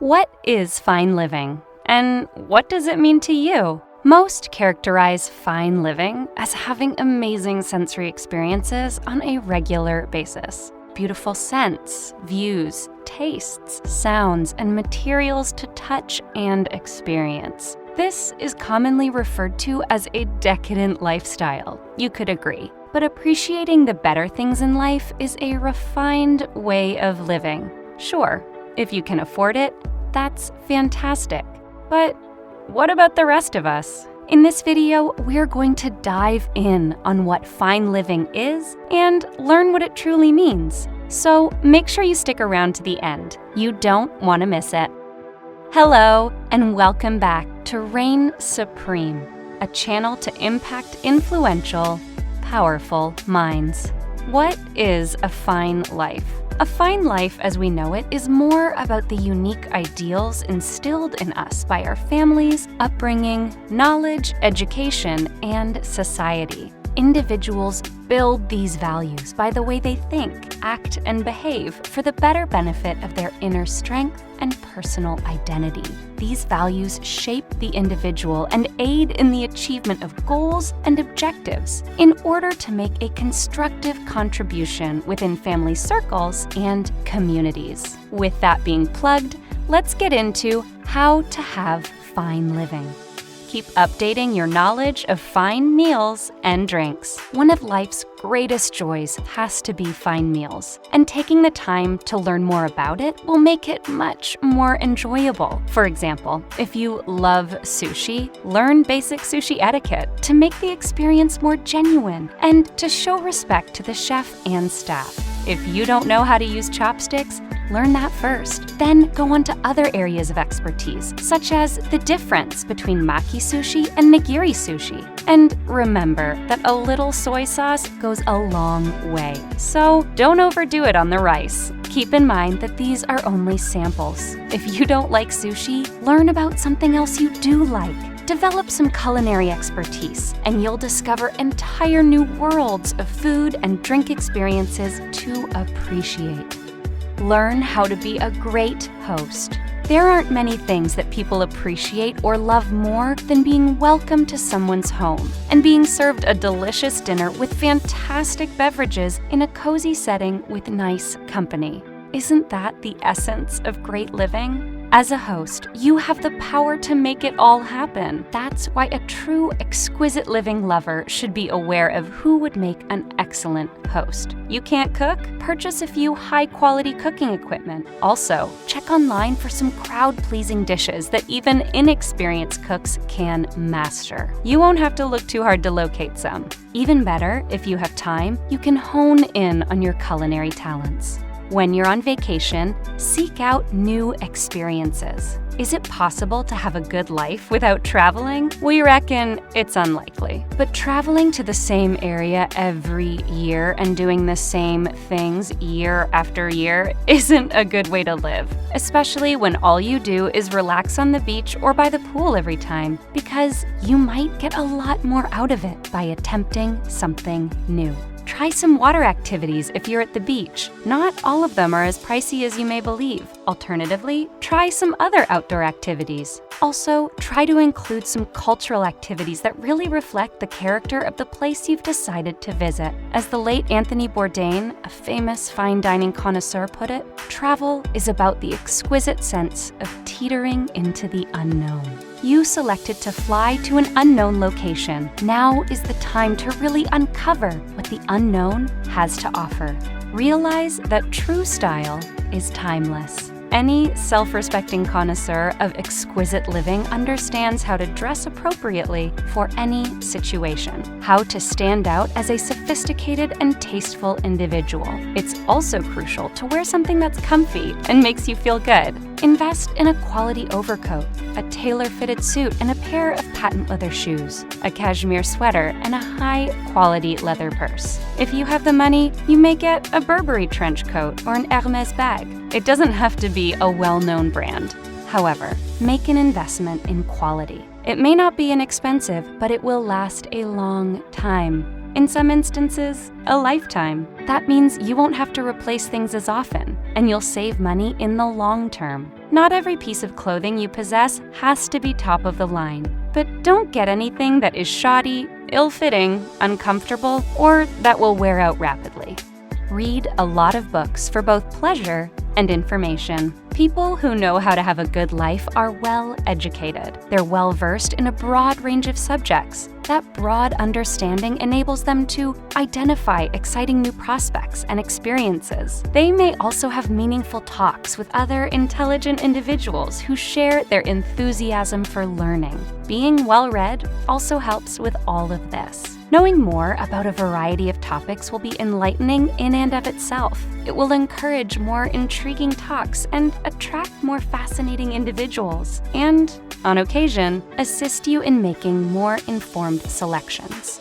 What is fine living? And what does it mean to you? Most characterize fine living as having amazing sensory experiences on a regular basis. Beautiful scents, views, tastes, sounds, and materials to touch and experience. This is commonly referred to as a decadent lifestyle. You could agree. But appreciating the better things in life is a refined way of living. Sure, if you can afford it, that's fantastic. But what about the rest of us? In this video, we're going to dive in on what fine living is and learn what it truly means. So make sure you stick around to the end. You don't want to miss it. Hello, and welcome back to Reign Supreme, a channel to impact influential, powerful minds. What is a fine life? A fine life, as we know it, is more about the unique ideals instilled in us by our families, upbringing, knowledge, education, and society. Individuals build these values by the way they think, act, and behave for the better benefit of their inner strength and personal identity. These values shape the individual and aid in the achievement of goals and objectives in order to make a constructive contribution within family circles and communities. With that being plugged, let's get into how to have fine living. Keep updating your knowledge of fine meals and drinks. One of life's greatest joys has to be fine meals, and taking the time to learn more about it will make it much more enjoyable. For example, if you love sushi, learn basic sushi etiquette to make the experience more genuine and to show respect to the chef and staff. If you don't know how to use chopsticks, learn that first. Then go on to other areas of expertise, such as the difference between maki sushi and nigiri sushi. And remember that a little soy sauce goes a long way, so don't overdo it on the rice. Keep in mind that these are only samples. If you don't like sushi, learn about something else you do like. Develop some culinary expertise, and you'll discover entire new worlds of food and drink experiences to appreciate. Learn how to be a great host. There aren't many things that people appreciate or love more than being welcomed to someone's home and being served a delicious dinner with fantastic beverages in a cozy setting with nice company. Isn't that the essence of great living? As a host, you have the power to make it all happen. That's why a true exquisite living lover should be aware of who would make an excellent host. You can't cook? Purchase a few high-quality cooking equipment. Also, check online for some crowd-pleasing dishes that even inexperienced cooks can master. You won't have to look too hard to locate some. Even better, if you have time, you can hone in on your culinary talents. When you're on vacation, seek out new experiences. Is it possible to have a good life without traveling? We reckon it's unlikely. But traveling to the same area every year and doing the same things year after year isn't a good way to live, especially when all you do is relax on the beach or by the pool every time, because you might get a lot more out of it by attempting something new. Try some water activities if you're at the beach. Not all of them are as pricey as you may believe. Alternatively, try some other outdoor activities. Also, try to include some cultural activities that really reflect the character of the place you've decided to visit. As the late Anthony Bourdain, a famous fine dining connoisseur, put it, travel is about the exquisite sense of teetering into the unknown. You selected to fly to an unknown location. Now is the time to really uncover what the unknown has to offer. Realize that true style is timeless. Any self-respecting connoisseur of exquisite living understands how to dress appropriately for any situation, how to stand out as a sophisticated and tasteful individual. It's also crucial to wear something that's comfy and makes you feel good. Invest in a quality overcoat, a tailor-fitted suit, and a pair of patent leather shoes, a cashmere sweater, and a high-quality leather purse. If you have the money, you may get a Burberry trench coat or an Hermès bag. It doesn't have to be a well-known brand. However, make an investment in quality. It may not be inexpensive, but it will last a long time. In some instances, a lifetime. That means you won't have to replace things as often, and you'll save money in the long term. Not every piece of clothing you possess has to be top of the line. But don't get anything that is shoddy, ill-fitting, uncomfortable, or that will wear out rapidly. Read a lot of books for both pleasure and information. People who know how to have a good life are well educated. They're well versed in a broad range of subjects. That broad understanding enables them to identify exciting new prospects and experiences. They may also have meaningful talks with other intelligent individuals who share their enthusiasm for learning. Being well-read also helps with all of this. Knowing more about a variety of topics will be enlightening in and of itself. It will encourage more intriguing talks and attract more fascinating individuals, and, on occasion, assist you in making more informed selections.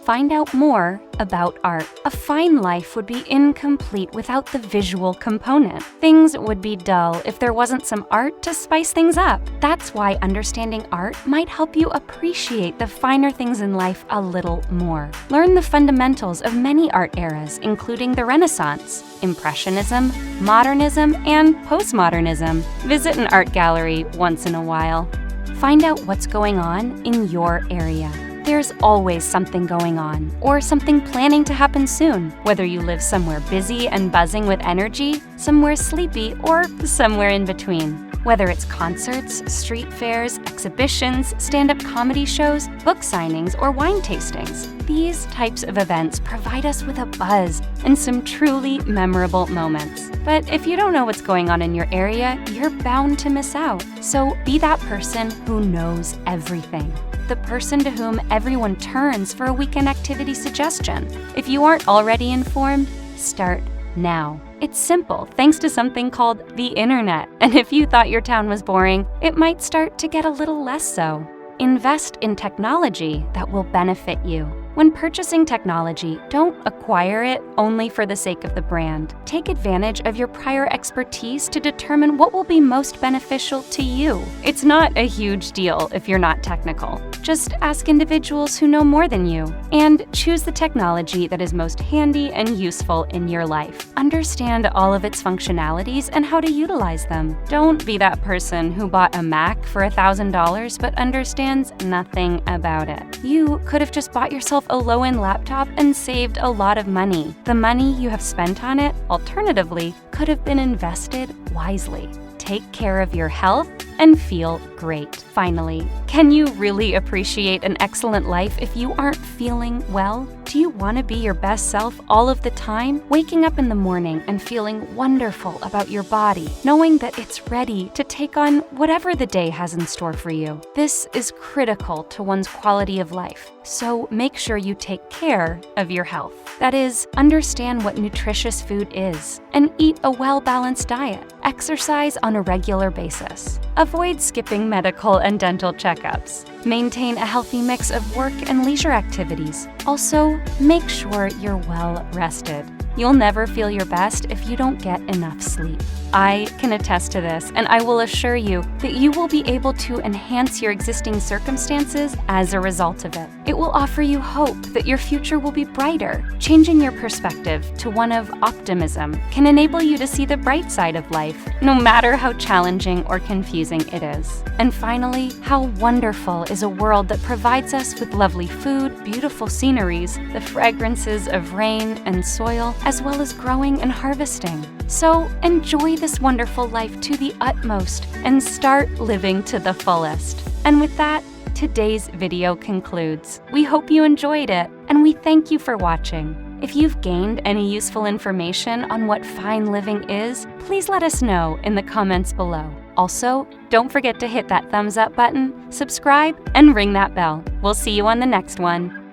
Find out more about art. A fine life would be incomplete without the visual component. Things would be dull if there wasn't some art to spice things up. That's why understanding art might help you appreciate the finer things in life a little more. Learn the fundamentals of many art eras, including the Renaissance, Impressionism, Modernism, and Postmodernism. Visit an art gallery once in a while. Find out what's going on in your area. There's always something going on, or something planning to happen soon, whether you live somewhere busy and buzzing with energy, somewhere sleepy, or somewhere in between. Whether it's concerts, street fairs, exhibitions, stand-up comedy shows, book signings, or wine tastings, these types of events provide us with a buzz and some truly memorable moments. But if you don't know what's going on in your area, you're bound to miss out. So be that person who knows everything. The person to whom everyone turns for a weekend activity suggestion. If you aren't already informed, start now. It's simple thanks to something called the internet. And if you thought your town was boring, it might start to get a little less so. Invest in technology that will benefit you. When purchasing technology, don't acquire it only for the sake of the brand. Take advantage of your prior expertise to determine what will be most beneficial to you. It's not a huge deal if you're not technical. Just ask individuals who know more than you, and choose the technology that is most handy and useful in your life. Understand all of its functionalities and how to utilize them. Don't be that person who bought a Mac for $1,000 but understands nothing about it. You could have just bought yourself a low-end laptop and saved a lot of money. The money you have spent on it, alternatively, could have been invested wisely. Take care of your health and feel great. Finally, can you really appreciate an excellent life if you aren't feeling well? Do you want to be your best self all of the time? Waking up in the morning and feeling wonderful about your body, knowing that it's ready to take on whatever the day has in store for you. This is critical to one's quality of life, so make sure you take care of your health. That is, understand what nutritious food is and eat a well-balanced diet. Exercise on a regular basis. Avoid skipping medical and dental checkups. Maintain a healthy mix of work and leisure activities. Also, make sure you're well rested. You'll never feel your best if you don't get enough sleep. I can attest to this, and I will assure you that you will be able to enhance your existing circumstances as a result of it. It will offer you hope that your future will be brighter. Changing your perspective to one of optimism can enable you to see the bright side of life, no matter how challenging or confusing it is. And finally, how wonderful is a world that provides us with lovely food, beautiful sceneries, the fragrances of rain and soil, as well as growing and harvesting. So enjoy this wonderful life to the utmost and start living to the fullest. And with that, today's video concludes. We hope you enjoyed it, and we thank you for watching. If you've gained any useful information on what fine living is, please let us know in the comments below. Also, don't forget to hit that thumbs up button, subscribe, and ring that bell. We'll see you on the next one.